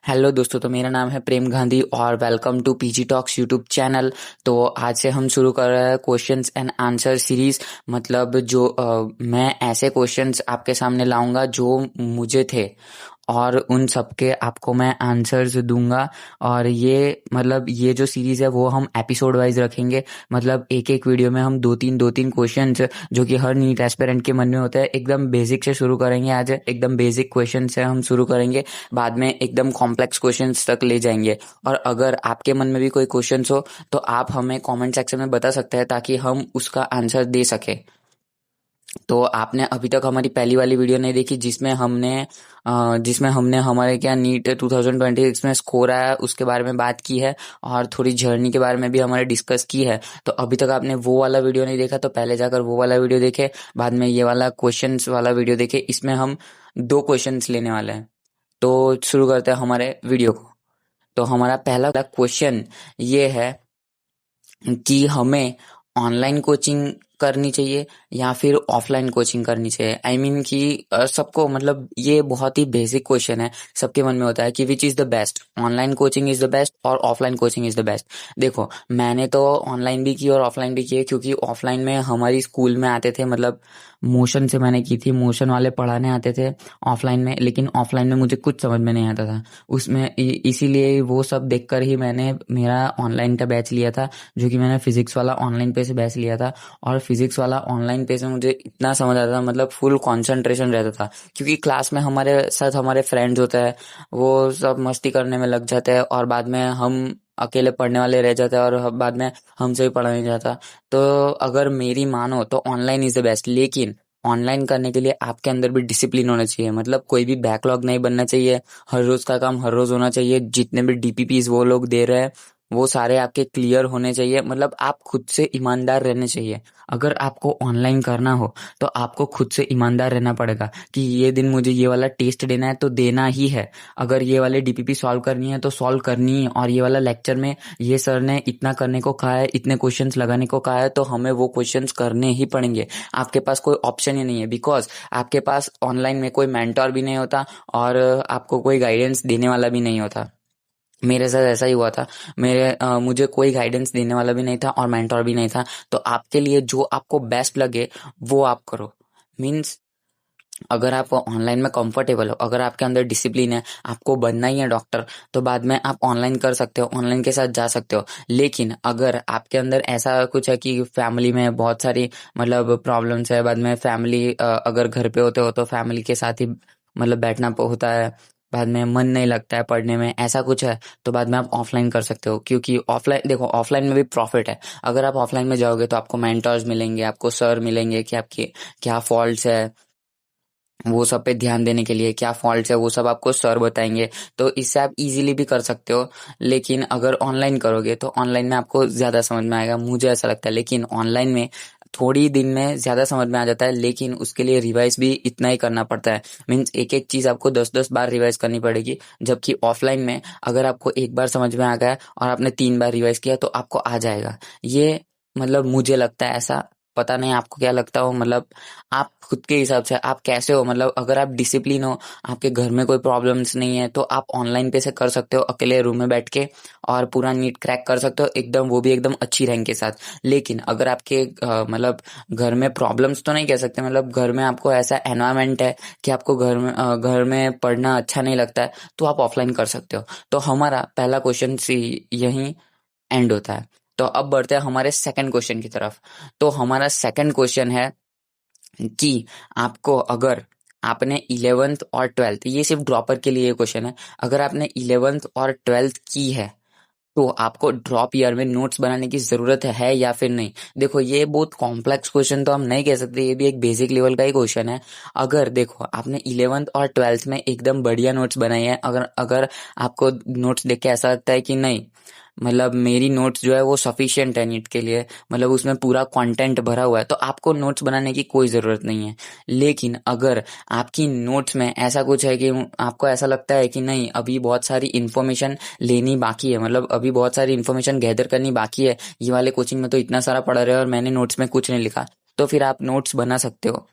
Hello दोस्तों, तो मेरा नाम है प्रेम गांधी और welcome to PG talks YouTube channel. तो आज से हम शुरू कर रहे हैं क्वेश्चंस एंड आंसर सीरीज। मतलब जो मैं ऐसे क्वेश्चंस आपके सामने लाऊंगा जो मुझे थे और उन सब के आपको मैं आंसर्स दूंगा। और ये जो सीरीज़ है वो हम एपिसोड वाइज रखेंगे। मतलब एक एक वीडियो में हम दो तीन क्वेश्चंस जो कि हर नीट एस्पिरेंट के मन में होता है, एकदम बेसिक से शुरू करेंगे। आज एकदम बेसिक क्वेश्चन से हम शुरू करेंगे, बाद में एकदम कॉम्प्लेक्स क्वेश्चंस तक ले जाएंगे। और अगर आपके मन में भी कोई क्वेश्चंस हो तो आप हमें कमेंट सेक्शन में बता सकते हैं ताकि हम उसका आंसर दे सके। तो आपने अभी तक हमारी पहली वाली वीडियो नहीं देखी जिसमें हमने हमारे क्या नीट 2026 में स्कोर आया उसके बारे में बात की है और थोड़ी जर्नी के बारे में भी हमारे डिस्कस की है। तो अभी तक आपने वो वाला वीडियो नहीं देखा तो पहले जाकर वो वाला वीडियो देखे, बाद में ये वाला क्वेश्चंस वाला वीडियो देखे। इसमें हम दो क्वेश्चंस लेने वाले हैं। तो शुरू करते हैं हमारे वीडियो को। तो हमारा पहला क्वेश्चन ये है कि हमें ऑनलाइन कोचिंग करनी चाहिए या फिर ऑफलाइन कोचिंग करनी चाहिए। आई मीन कि सबको, मतलब ये बहुत ही बेसिक क्वेश्चन है, सबके मन में होता है कि which is the best, online coaching is the best और offline coaching is the best. देखो, मैंने तो ऑनलाइन भी की और ऑफलाइन भी की है, क्योंकि ऑफलाइन में हमारी स्कूल में आते थे, मतलब मोशन से मैंने की थी, मोशन वाले पढ़ाने आते थे ऑफलाइन में। लेकिन ऑफलाइन में मुझे कुछ समझ में नहीं आता था उसमें, इसीलिए वो सब देखकर ही मैंने मेरा ऑनलाइन का बैच लिया था, जो कि मैंने फिजिक्स वाला ऑनलाइन पे से बैच लिया था। और फिजिक्स वाला ऑनलाइन पे से मुझे इतना समझ आता था, मतलब फुल कंसंट्रेशन रहता था, क्योंकि क्लास में हमारे साथ हमारे फ्रेंड्स होते हैं, वो सब मस्ती करने में लग जाते हैं और बाद में हम अकेले पढ़ने वाले रह जाते हैं और बाद में हमसे भी पढ़ा नहीं जाता। तो अगर मेरी मानो तो ऑनलाइन इज़ द बेस्ट। लेकिन ऑनलाइन करने के लिए आपके अंदर भी डिसिप्लिन होना चाहिए, मतलब कोई भी बैकलॉग नहीं बनना चाहिए। हर रोज का काम हर रोज होना चाहिए। जितने भी डीपीपीज वो लोग दे रहे हैं वो सारे आपके क्लियर होने चाहिए। मतलब आप खुद से ईमानदार रहने चाहिए। अगर आपको ऑनलाइन करना हो तो आपको खुद से ईमानदार रहना पड़ेगा कि ये दिन मुझे ये वाला टेस्ट देना है तो देना ही है। अगर ये वाले डीपीपी सॉल्व करनी है तो सॉल्व करनी है। और ये वाला लेक्चर में ये सर ने इतना करने को कहा है, इतने क्वेश्चंस लगाने को कहा है, तो हमें वो क्वेश्चंस करने ही पड़ेंगे। आपके पास कोई ऑप्शन ही नहीं है, बिकॉज आपके पास ऑनलाइन में कोई मेंटोर भी नहीं होता और आपको कोई गाइडेंस देने वाला भी नहीं होता। मेरे साथ ऐसा ही हुआ था। मुझे कोई गाइडेंस देने वाला भी नहीं था और मेंटोर भी नहीं था। तो आपके लिए जो आपको बेस्ट लगे वो आप करो। मीन्स, अगर आप ऑनलाइन में कंफर्टेबल हो, अगर आपके अंदर डिसिप्लिन है, आपको बनना ही है डॉक्टर, तो बाद में आप ऑनलाइन कर सकते हो, ऑनलाइन के साथ जा सकते हो। लेकिन अगर आपके अंदर ऐसा कुछ है कि फैमिली में बहुत सारी, मतलब प्रॉब्लम्स है, बाद में फैमिली, अगर घर पे होते हो तो फैमिली के साथ ही मतलब बैठना होता है, बाद में मन नहीं लगता है पढ़ने में, ऐसा कुछ है, तो बाद में आप ऑफलाइन कर सकते हो। क्योंकि ऑफलाइन, देखो, ऑफलाइन में भी प्रॉफिट है। अगर आप ऑफलाइन में जाओगे तो आपको मेंटर्स मिलेंगे, आपको सर मिलेंगे कि आपकी क्या फॉल्ट्स है, वो सब पे ध्यान देने के लिए क्या फॉल्ट्स है वो सब आपको सर बताएंगे। तो इससे आप इजीली भी कर सकते हो। लेकिन अगर ऑनलाइन करोगे तो ऑनलाइन में आपको ज़्यादा समझ में आएगा, मुझे ऐसा लगता है। लेकिन ऑनलाइन में थोड़ी दिन में ज़्यादा समझ में आ जाता है, लेकिन उसके लिए रिवाइज भी इतना ही करना पड़ता है। मीन्स एक एक चीज़ आपको 10-10 बार रिवाइज करनी पड़ेगी। जबकि ऑफलाइन में अगर आपको एक बार समझ में आ गया और आपने 3 बार रिवाइज किया तो आपको आ जाएगा। ये, मतलब मुझे लगता है ऐसा। पता नहीं आपको क्या लगता हो, मतलब आप खुद के हिसाब से आप कैसे हो। मतलब अगर आप डिसिप्लिन हो, आपके घर में कोई प्रॉब्लम्स नहीं है, तो आप ऑनलाइन पे से कर सकते हो अकेले रूम में बैठ के और पूरा नीट क्रैक कर सकते हो एकदम, वो भी एकदम अच्छी रैंक के साथ। लेकिन अगर आपके मतलब घर में प्रॉब्लम्स तो नहीं कह सकते, मतलब घर में आपको ऐसा एनवायरनमेंट है कि आपको घर में पढ़ना अच्छा नहीं लगता है, तो आप ऑफलाइन कर सकते हो। तो हमारा पहला क्वेश्चन यही एंड होता है। तो अब बढ़ते हैं हमारे सेकंड क्वेश्चन की तरफ। तो हमारा सेकंड क्वेश्चन है कि आपको, अगर आपने 11th और 12th, ये सिर्फ ड्रॉपर के लिए क्वेश्चन है, अगर आपने 11th और 12th की है तो आपको ड्रॉप ईयर में नोट्स बनाने की जरूरत है या फिर नहीं। देखो, ये बहुत कॉम्प्लेक्स क्वेश्चन तो हम नहीं कह सकते, ये भी एक बेसिक लेवल का ही क्वेश्चन है। अगर देखो, आपने 11th और 12th में एकदम बढ़िया नोट्स बनाए हैं, अगर अगर आपको नोट्स देख के ऐसा लगता है कि नहीं, मतलब मेरी नोट्स जो है वो सफिशिएंट है नीट के लिए, मतलब उसमें पूरा कंटेंट भरा हुआ है, तो आपको नोट्स बनाने की कोई ज़रूरत नहीं है। लेकिन अगर आपकी नोट्स में ऐसा कुछ है कि आपको ऐसा लगता है कि नहीं, अभी बहुत सारी इन्फॉर्मेशन लेनी बाकी है, मतलब अभी बहुत सारी इन्फॉर्मेशन गैदर करनी बाकी है, ये वाले कोचिंग में तो इतना सारा पढ़ा रहे हैं और मैंने नोट्स में कुछ नहीं लिखा, तो फिर आप नोट्स बना सकते हो।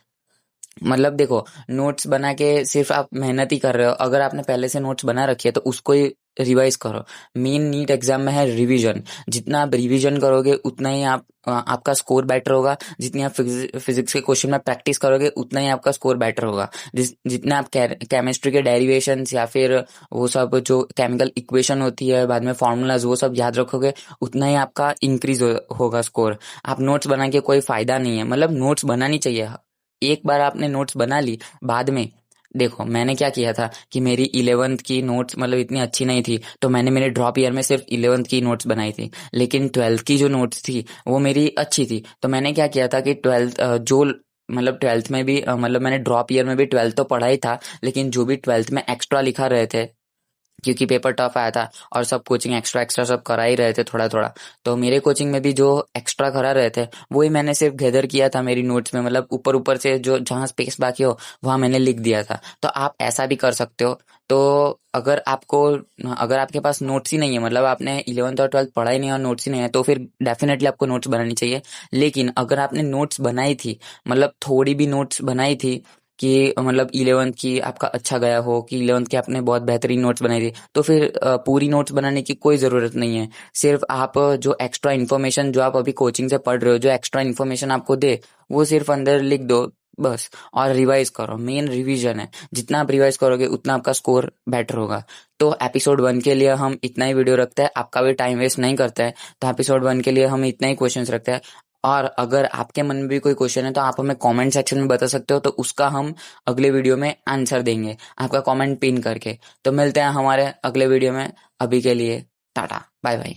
मतलब देखो, नोट्स बना के सिर्फ आप मेहनत ही कर रहे हो। अगर आपने पहले से नोट्स बना रखी है तो उसको ही रिवाइज करो। मेन नीट एग्जाम में है रिवीजन। जितना आप रिवीजन करोगे उतना ही आपका स्कोर बेटर होगा। जितनी आप फिजिक्स के क्वेश्चन में प्रैक्टिस करोगे उतना ही आपका स्कोर बेटर होगा। जितना आप केमिस्ट्री के डेरिवेशंस या फिर वो सब जो केमिकल इक्वेशन होती है बाद में फॉर्मूलाज वो सब याद रखोगे उतना ही आपका इंक्रीज होगा स्कोर। आप नोट्स बना के कोई फायदा नहीं है। मतलब नोट्स बनानी चाहिए। एक बार आपने नोट्स बना ली, बाद में देखो मैंने क्या किया था कि मेरी 11th की नोट्स मतलब इतनी अच्छी नहीं थी, तो मैंने मेरे ड्रॉप ईयर में सिर्फ 11th की नोट्स बनाई थी। लेकिन 12th की जो नोट्स थी वो मेरी अच्छी थी, तो मैंने क्या किया था कि 12th जो मतलब 12th में भी मतलब मैंने ड्रॉप ईयर में भी 12th तो पढ़ा ही था, लेकिन जो भी 12th में एक्स्ट्रा लिखा रहे थे क्योंकि पेपर टफ आया था और सब कोचिंग एक्स्ट्रा एक्स्ट्रा सब करा ही रहे थे थोड़ा थोड़ा, तो मेरे कोचिंग में भी जो एक्स्ट्रा करा रहे थे वही मैंने सिर्फ गैदर किया था मेरी नोट्स में। मतलब ऊपर ऊपर से जो जहाँ स्पेस बाकी हो वहाँ मैंने लिख दिया था। तो आप ऐसा भी कर सकते हो। तो अगर आपके पास नोट्स ही नहीं है, मतलब आपने 11th और 12th पढ़ा ही नहीं और नोट्स ही नहीं है, तो फिर डेफिनेटली आपको नोट्स बनानी चाहिए। लेकिन अगर आपने नोट्स बनाई थी, मतलब थोड़ी भी नोट्स बनाई थी कि मतलब 11th की आपका अच्छा गया हो, कि 11th की आपने बहुत बेहतरीन नोट्स बनाई थी, तो फिर पूरी नोट्स बनाने की कोई ज़रूरत नहीं है। सिर्फ आप जो एक्स्ट्रा इन्फॉर्मेशन जो आप अभी कोचिंग से पढ़ रहे हो, जो एक्स्ट्रा इन्फॉर्मेशन आपको दे वो सिर्फ अंदर लिख दो बस, और रिवाइज करो। मेन रिवीजन है। जितना आप रिवाइज करोगे उतना आपका स्कोर बेटर होगा। तो एपिसोड 1 के लिए हम इतना ही वीडियो रखते हैं, आपका भी टाइम वेस्ट नहीं करते हैं। तो एपिसोड 1 के लिए हम इतना ही क्वेश्चंस रखते हैं। और अगर आपके मन में भी कोई क्वेश्चन है तो आप हमें कमेंट सेक्शन में बता सकते हो, तो उसका हम अगले वीडियो में आंसर देंगे आपका कमेंट पिन करके। तो मिलते हैं हमारे अगले वीडियो में। अभी के लिए टाटा, बाय बाय।